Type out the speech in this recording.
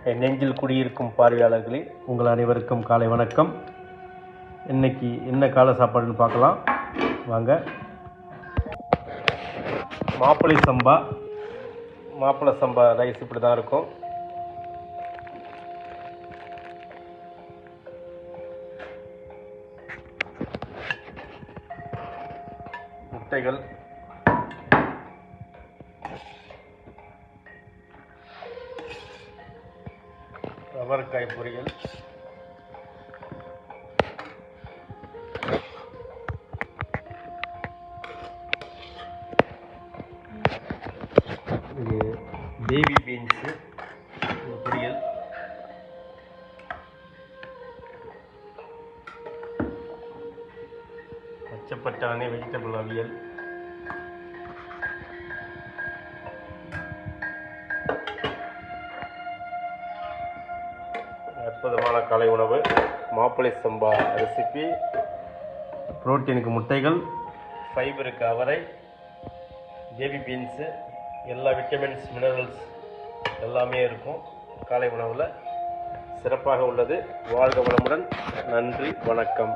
என் நெஞ்சில் குடியிருக்கும் பார்வையாளர்களே, உங்கள் அனைவருக்கும் காலை வணக்கம். இன்னைக்கு என்ன காலை சாப்பாடுன்னு பார்க்கலாம் வாங்க. மாப்பிள்ளை சம்பா ரைஸ் இப்படி தான் இருக்கும். முட்டைகள், அவரைக்காய் பொரியல், இது பேபி பீன்ஸு பொரியல், பச்சை பட்டாணி வெஜிடபிள் அவியல், அற்புதமான காலை உணவு. மாப்பிள்ளை சம்பா ரெசிபி. புரோட்டீனுக்கு முட்டைகள், ஃபைபருக்கு அவரை, பேபி பீன்ஸு, எல்லா விட்டமின்ஸ் மினரல்ஸ் எல்லாமே இருக்கும். காலை உணவில் சிறப்பாக உள்ளது. வாழ்க வளமுடன். நன்றி, வணக்கம்.